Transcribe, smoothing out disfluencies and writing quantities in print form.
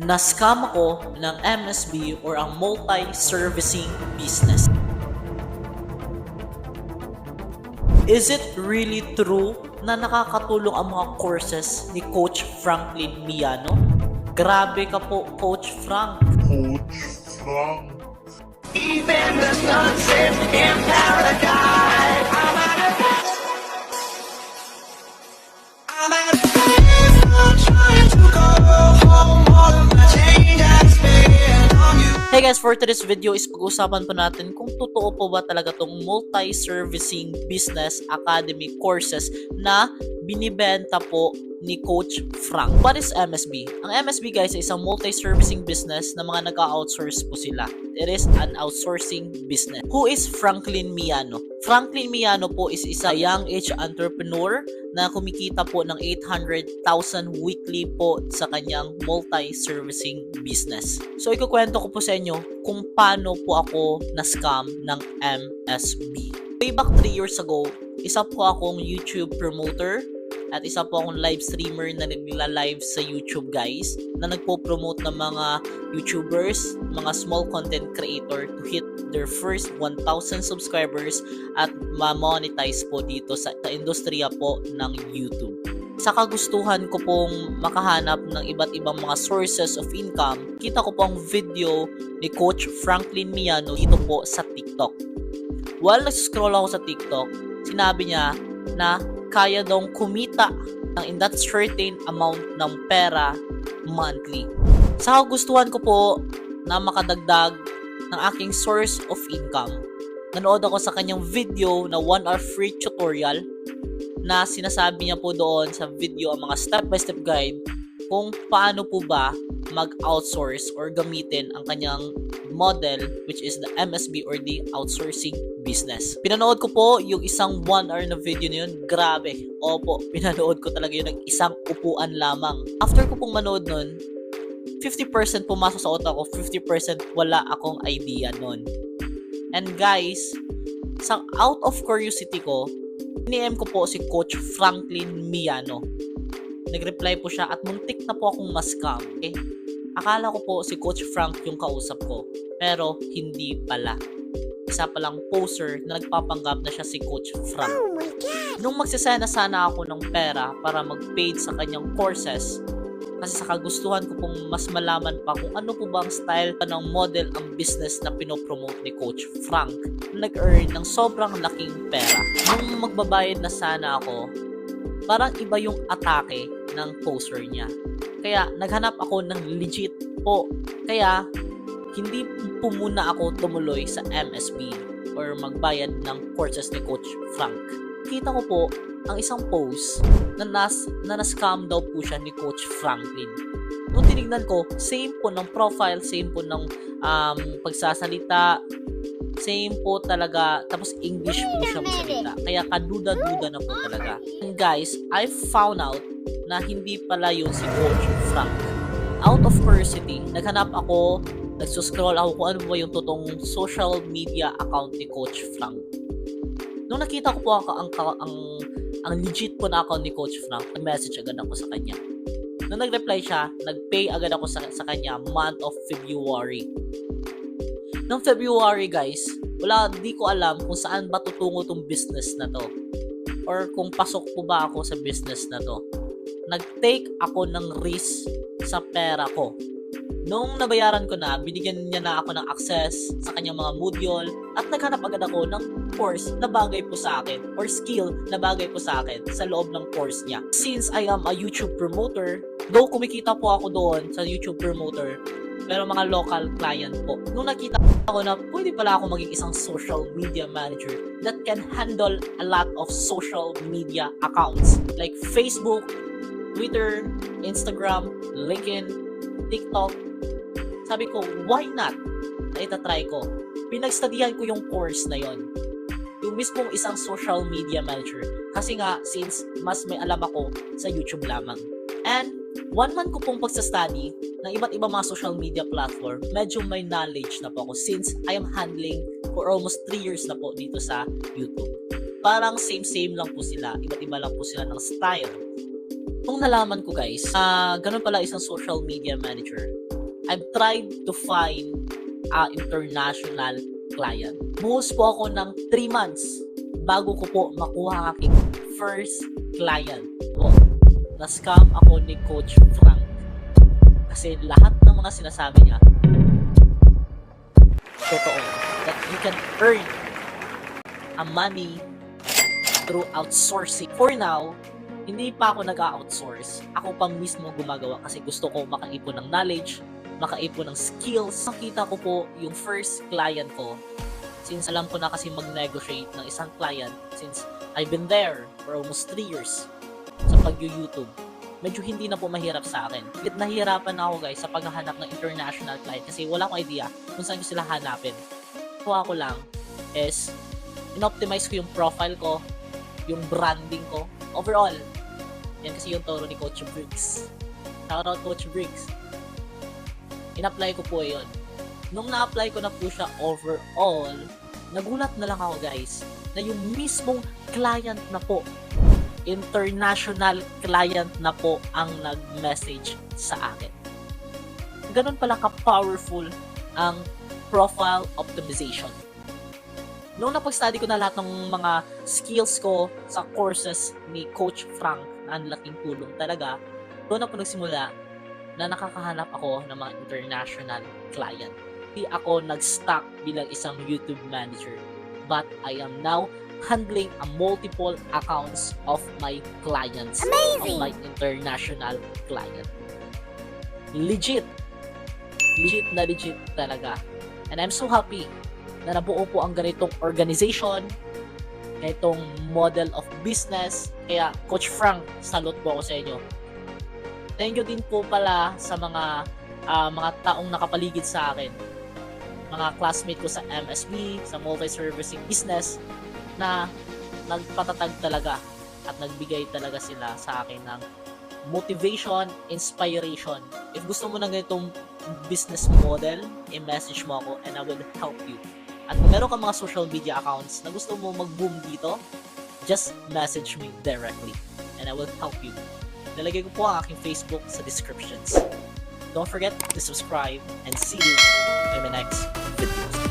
Na-scam ako ng MSB or ang multi-servicing business. Is it really true na nakakatulong ang mga courses ni Coach Franklin Miano? Grabe ka po, Coach Frank. Coach Frank. Even the sunset in paradise. I'm trying to go home. All of my change I spent on you. Hey guys, for today's video is pag-usapan po natin kung totoo po ba talaga tong multi-servicing business academy courses na binibenta po ni Coach Frank. What is MSB? Ang MSB guys ay isang multi-servicing business na mga nag-outsource po sila. It is an outsourcing business. Who is Franklin Miano? Franklin Miano po is isa young age entrepreneur na kumikita po ng 800,000 weekly po sa kanyang multi-servicing business. So ikukwento ko po sa inyo kung paano po ako na-scam ng MSB. Way back 3 years ago, isa po akong YouTube promoter at isa po akong live streamer na nagla-live sa YouTube guys, na nagpo-promote ng mga YouTubers, mga small content creator to hit their first 1,000 subscribers at ma-monetize po dito sa industriya po ng YouTube. Sa kagustuhan ko pong makahanap ng iba't ibang mga sources of income, kita ko po ang video ni Coach Franklin Miano dito po sa TikTok. While nag-scroll ako sa TikTok, sinabi niya na kaya daw kumita ng in that certain amount ng pera monthly. Sa kagustuhan ko po na makadagdag ng aking source of income, nanood ako sa kanyang video na 1-hour free tutorial na sinasabi niya po doon sa video ang mga step-by-step guide kung paano po ba mag-outsource or gamitin ang kanyang model, which is the MSB or the outsourcing business. Pinanood ko po yung isang 1 hour na video na yun. Grabe. Opo, pinanood ko talaga yun ng isang upuan lamang. After ko pong manood nun, 50% pumasok sa utak ko, 50% wala akong idea nun. And guys, sa out of curiosity ko, ni-DM ko po si Coach Franklin Miano. Nag-reply po siya at muntik na po akong ma-scam. Akala ko po si Coach Frank yung kausap ko, pero hindi pala. Isa palang poser na nagpapanggap na siya si Coach Frank. Oh my God! Nung magsasana sana ako ng pera para mag-paid sa kanyang courses, kasi sa kagustuhan ko pong mas malaman pa kung ano po ba ang style pa ng model ang business na pinopromote ni Coach Frank, nag-earn ng sobrang laking pera. Nung magbabayad na sana ako, parang iba yung atake ng poser niya. Kaya naghanap ako ng legit po. Kaya hindi po muna ako tumuloy sa MSB or magbayad ng courses ni Coach Frank. Kita ko po ang isang post na na-scam daw po siya ni Coach Franklin. Nung tinignan ko, same po ng profile, same po ng pagsasalita, same po talaga, tapos English po siya magsalita. Kaya kaduda-duda na po talaga. And guys, I found out na hindi pala yun si Coach Frank. Out of curiosity, naghanap ako, nagsuscroll ako kung ano ba yung totoong social media account ni Coach Frank. Nung nakita ko po ang legit po na account ni Coach Frank, nag-message agad ako sa kanya. Nung nag-reply siya, nag-pay agad ako sa kanya month of February. Noong February guys, di ko alam kung saan ba tutungo tong business na to. Or kung pasok po ba ako sa business na to. Nag-take ako ng risk sa pera ko. Nung nabayaran ko na, binigyan niya na ako ng access sa kanyang mga module at naghanap agad ako ng course na bagay po sa akin or skill na bagay po sa akin sa loob ng course niya. Since I am a YouTube promoter, though kumikita po ako doon sa YouTube promoter, pero mga local client po. Nung nakita ko na pwede pala ako maging isang social media manager that can handle a lot of social media accounts like Facebook, Twitter, Instagram, LinkedIn, TikTok. Sabi ko, why not? Na itatry ko. Pinagstudihan ko yung course na yon. Yung mismong isang social media manager. Kasi nga, since mas may alam ako sa YouTube lamang. And 1 month ko pong pagsastudy ng iba't ibang mga social media platform, medyo may knowledge na po ako since I am handling for almost 3 years na po dito sa YouTube. Parang same lang po sila. Iba't iba lang po sila ng style. Nung nalaman ko guys, ganun pala isang social media manager. I've tried to find international client. Buhos po ako ng 3 months bago ko po makuha aking first client po. Na-scam ako ni Coach Frank. Kasi lahat ng mga sinasabi niya, totoo. That you can earn a money through outsourcing. For now, hindi pa ako nag-outsource. Ako pa mismo gumagawa kasi gusto ko makaipon ng knowledge, makaipon ng skills. Nakita ko po yung first client ko. Since alam ko na kasi mag-negotiate ng isang client, since I've been there for almost 3 years sa pag-YouTube, medyo hindi na po mahirap sa akin. Bit nahihirapan na ako guys sa paghahanap ng international client kasi wala akong idea kung saan ko sila hanapin. Kuha ko lang is in-optimize ko yung profile ko, yung branding ko, overall. Yan kasi yung turo ni Coach Briggs. Shoutout Coach Briggs. In-apply ko po yun. Nung na-apply ko na po siya overall, nagulat na lang ako guys na yung mismong client na po, international client na po ang nag-message sa akin. Ganun pala ka-powerful ang profile optimization. Noong napag-study ko na lahat ng mga skills ko sa courses ni Coach Frank na ang laking tulong talaga, doon na po nagsimula na nakakahanap ako ng mga international client. Hindi ako nag-stuck bilang isang YouTube manager, but I am now handling a multiple accounts of my clients. Amazing! Of my international client. Legit na legit talaga. And I'm so happy na nabuo po ang ganitong organization, ganitong model of business. Kaya Coach Frank, salute po ako sa inyo. Thank you din po pala sa mga taong nakapaligid sa akin. Mga classmate ko sa MSB, sa multi-servicing business, na nagpatatag talaga at nagbigay talaga sila sa akin ng motivation, inspiration. If gusto mo ng ganitong business model, i-message mo ako and I will help you. At kung meron ka mga social media accounts na gusto mo mag-boom dito, just message me directly and I will help you. Nalagay ko po ang aking Facebook sa descriptions. Don't forget to subscribe and see you in the next videos.